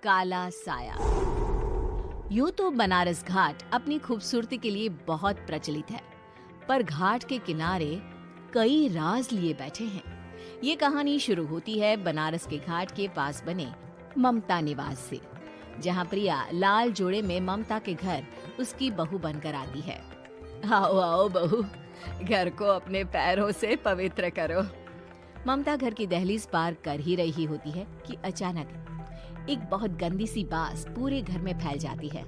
काला साया। यूं तो बनारस घाट अपनी खूबसूरती के लिए बहुत प्रचलित है, पर घाट के किनारे कई राज लिए बैठे हैं। ये कहानी शुरू होती है बनारस के घाट के पास बने ममता निवास से, जहाँ प्रिया लाल जोड़े में ममता के घर उसकी बहू बनकर आती है। आओ आओ बहू, घर को अपने पैरों से पवित्र करो। ममता घर की दहलीज पार कर ही रही होती है कि अचानक एक बहुत गंदी सी बास पूरे घर में फैल जाती है।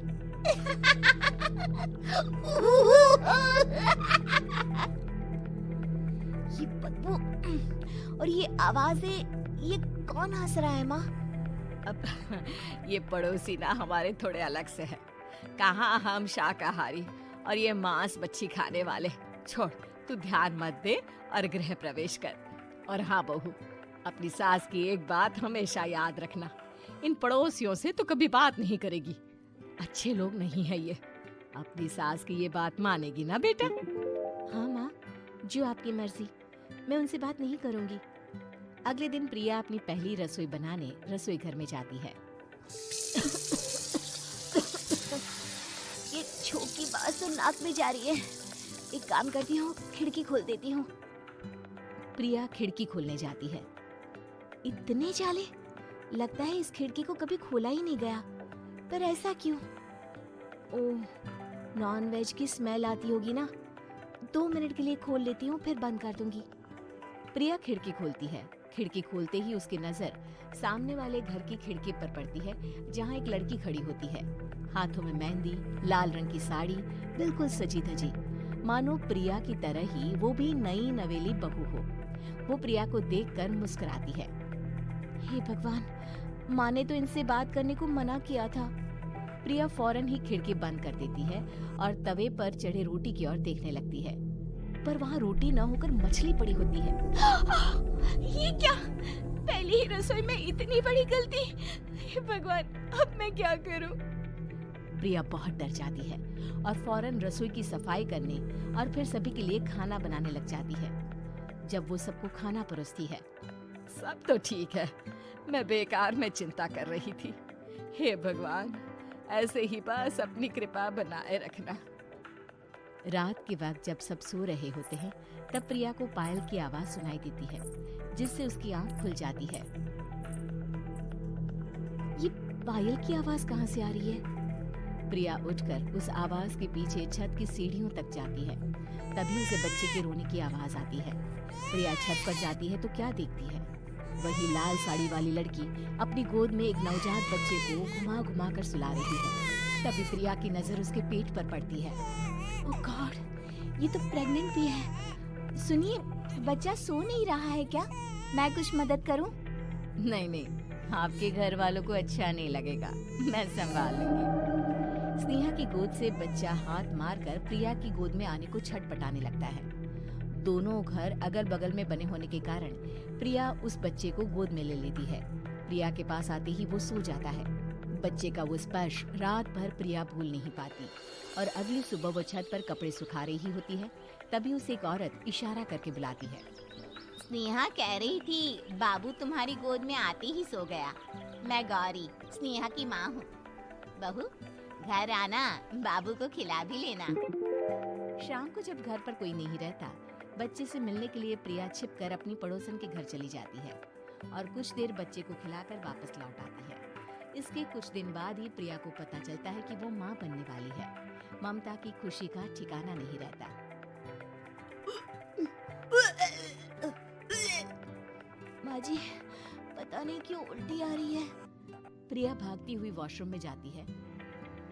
ये बदबू और ये आवाजें, ये कौन हंस रहा है माँ? अब ये पड़ोसी ना हमारे थोड़े अलग से है। कहाँ हम शाकाहारी और ये मांस मच्छी खाने वाले। छोड़, तू ध्यान मत दे और गृह प्रवेश कर। और हाँ बहू, अपनी सास की एक बात हमेशा याद रखना, इन पड़ोसियों से तो कभी बात नहीं करेगी। अच्छे लोग नहीं है ये। अपनी सास की ये बात मानेगी ना बेटा? हाँ माँ, जो आपकी मर्जी, मैं उनसे बात नहीं करूंगी। अगले दिन प्रिया अपनी पहली रसोई बनाने रसोई घर में जाती है। ये छोटी बात तो नाक में जा रही है। एक काम करती हूँ, खिड़की खोल देती हूँ। प्रिया खिड़की खोलने जाती है। इतने जाले, लगता है इस खिड़की को कभी खोला ही नहीं गया। पर ऐसा क्यों? ओह, नॉन वेज की स्मेल आती होगी ना। 2 मिनट के लिए खोल लेती हूँ, फिर बंद कर दूंगी। प्रिया खिड़की खोलती है। खिड़की खोलते ही उसकी नजर सामने वाले घर की खिड़की पर पड़ती है, जहाँ एक लड़की खड़ी होती है, हाथों में मेहंदी, लाल रंग की साड़ी, बिल्कुल सजी धजी, मानो प्रिया की तरह ही वो भी नई नवेली बहू हो। वो प्रिया को देखकर मुस्कुराती है। हे भगवान, माँ ने तो इनसे बात करने को मना किया था। प्रिया फौरन ही खिड़की बंद कर देती है और तवे पर चढ़े रोटी की ओर देखने लगती है, पर वहाँ रोटी न होकर मछली पड़ी होती है। ये क्या? पहली ही रसोई में इतनी बड़ी गलती। हे भगवान, अब मैं क्या करूं? प्रिया बहुत डर जाती है और फौरन रसोई की सफाई करने और फिर सभी के लिए खाना बनाने लग जाती है। जब वो सबको खाना परोसती है, सब तो ठीक है, मैं बेकार में चिंता कर रही थी। हे भगवान, ऐसे ही बस अपनी कृपा बनाए रखना। रात के वक्त जब सब सो रहे होते हैं, तब प्रिया को पायल की आवाज सुनाई देती है, जिससे उसकी आंख खुल जाती है। ये पायल की आवाज कहाँ से आ रही है? प्रिया उठकर उस आवाज के पीछे छत की सीढ़ियों तक जाती है। तभी उसे बच्चे के रोने की आवाज आती है। प्रिया छत पर जाती है तो क्या देखती है? वही लाल साड़ी वाली लड़की अपनी गोद में एक नवजात बच्चे को घुमा घुमा कर सुला रही है। तभी प्रिया की नजर उसके पेट पर पड़ती है। ओह गॉड, ये तो प्रेग्नेंट भी है। सुनिए, बच्चा सो नहीं रहा है क्या? मैं कुछ मदद करूं? नहीं नहीं, आपके घर वालों को अच्छा नहीं लगेगा, मैं संभाल लूंगी। स्नेहा की गोद से बच्चा हाथ मारकर प्रिया की गोद में आने को छटपटाने लगता है। दोनों घर अगल बगल में बने होने के कारण प्रिया उस बच्चे को गोद में ले लेती है। प्रिया के पास आते ही वो सो जाता है। बच्चे का वो स्पर्श रात भर प्रिया भूल नहीं पाती और अगली सुबह वो छत पर कपड़े सुखा रही होती है। तभी उसे एक औरत इशारा करके बुलाती है। स्नेहा कह रही थी बाबू तुम्हारी गोद में आते ही सो गया। मैं गौरी, स्नेहा की माँ हूँ। बहू, घर आना, बाबू को खिला भी लेना। शाम को जब घर पर कोई नहीं रहता, बच्चे से मिलने के लिए प्रिया छिपकर अपनी पड़ोसन के घर चली जाती है और कुछ देर बच्चे को खिलाकर वापस लौट आती है। इसके कुछ दिन बाद ही प्रिया को पता चलता है कि वो माँ बनने वाली है। ममता की खुशी का ठिकाना नहीं रहता। माँ जी, पता नहीं क्यों उल्टी आ रही है। प्रिया भागती हुई वॉशरूम में जाती है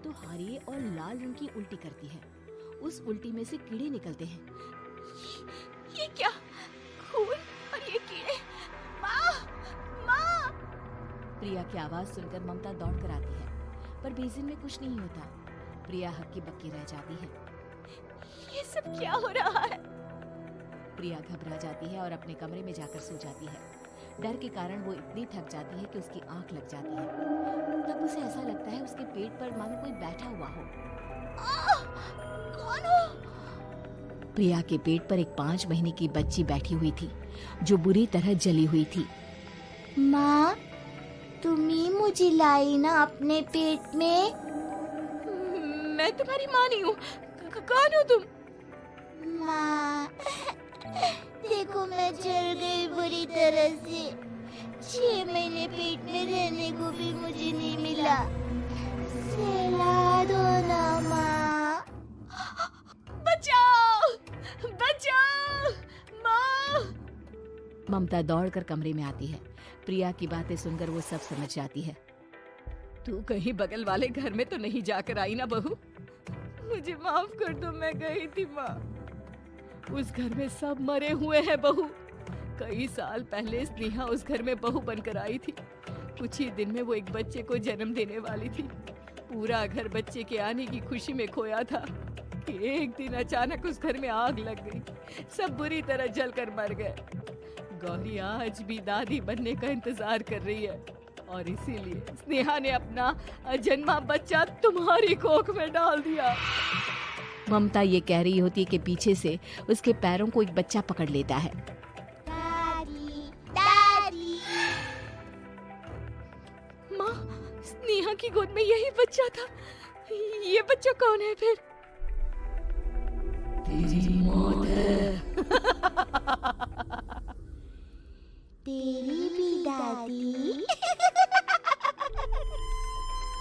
तो हरे और लाल रंग की उल्टी करती है। उस उल्टी में से कीड़े निकलते हैं। ये क्या? खून और ये कीड़े! माँ! माँ! प्रिया की आवाज सुनकर ममता दौड़ कर आती है, पर बेसिन में कुछ नहीं होता। प्रिया हक्की बक्की रह जाती है। ये सब क्या हो रहा है? प्रिया घबरा जाती है और अपने कमरे में जाकर सो जाती है। डर के कारण वो इतनी थक जाती है कि उसकी आंख लग जाती है। तब उसे ऐसा लगता है उसके पेट पर मानो कोई बैठा हुआ हो। कौन हो? प्रिया के पेट पर एक 5 महीने की बच्ची बैठी हुई थी, जो बुरी तरह जली हुई थी। माँ, तुम ही मुझे लाई ना अपने पेट में। मैं तुम्हारी माँ नहीं हूँ। कौन हो तुम? माँ, देखो मैं जल गई बुरी तरह से। 6 महीने पेट में रहने को भी मुझे नहीं मिला। सहला दो ना माँ। बचाओ! बचाओ! माँ! ममता दौड़कर कमरे में आती है। प्रिया की बातें सुनकर वो सब समझ जाती है। तू कहीं बगल वाले घर में तो नहीं जाकर आई ना बहू? मुझे माफ कर दो, मैं गई थी माँ। उस घर में सब मरे हुए हैं बहू। कई साल पहले स्नेहा उस घर में बहू बनकर आई थी। कुछ ही दिन में वो एक बच्चे को जन्म देने वाली थी। पूरा घर बच्चे के आने की खुशी में खोया था कि एक दिन अचानक उस घर में आग लग गई। सब बुरी तरह जलकर मर गए। गौरी आज भी दादी बनने का इंतजार कर रही है और इसीलिए स्नेहा ने अपना अजन्मा बच्चा तुम्हारी कोख में डाल दिया। ममता ये कह रही होती है कि पीछे से उसके पैरों को एक बच्चा पकड़ लेता है। दादी, दादी। माँ, स्नेहा की गोद में यही बच्चा था। ये बच्चा कौन है फिर? तेरी मौत है। तेरी भी दादी।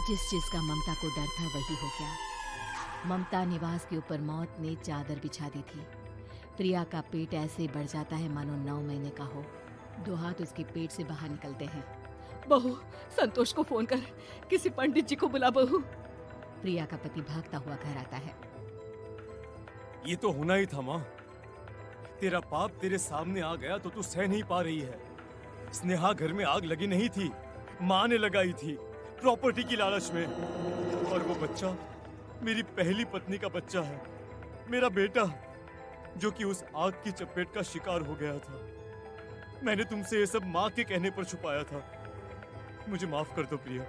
जिस चीज का ममता को डर था वही हो गया। ममता निवास के ऊपर मौत ने चादर बिछा दी थी। प्रिया का पेट ऐसे बढ़ जाता है मानो 9 महीने का हो। 2 हाथ उसके पेट से बाहर निकलते हैं। बहू, संतोष को फोन कर, किसी पंडित जी को बुला बहू। प्रिया का पति भागता हुआ घर आता है। ये तो होना ही था माँ। तेरा पाप तेरे सामने आ गया तो तू सह नहीं पा रही है। स्नेहा घर में आग लगी नहीं थी, माँ ने लगाई थी, प्रॉपर्टी की लालच में। और वो बच्चा मेरी पहली पत्नी का बच्चा है, मेरा बेटा, जो कि उस आग की चपेट का शिकार हो गया था। मैंने तुमसे ये सब माँ के कहने पर छुपाया था। मुझे माफ कर दो प्रिया।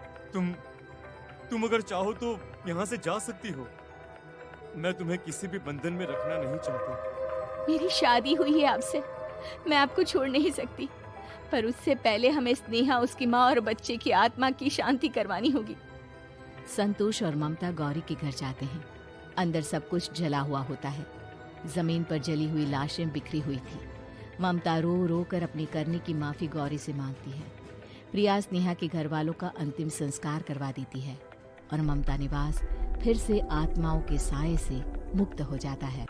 तुम अगर चाहो तो यहाँ से जा सकती हो। मैं तुम्हें किसी भी बंधन में रखना नहीं चाहता। मेरी शादी हुई है आपसे, मैं आपको छोड़ नहीं सकती, पर उससे पहले हमें स्नेहा, उसकी माँ और बच्चे की आत्मा की शांति करवानी होगी। संतोष और ममता गौरी के घर जाते हैं। अंदर सब कुछ जला हुआ होता है। जमीन पर जली हुई लाशें बिखरी हुई थी। ममता रो रो कर अपनी करने की माफी गौरी से मांगती है। प्रिया स्नेहा के घर वालों का अंतिम संस्कार करवा देती है और ममता निवास फिर से आत्माओं के साए से मुक्त हो जाता है।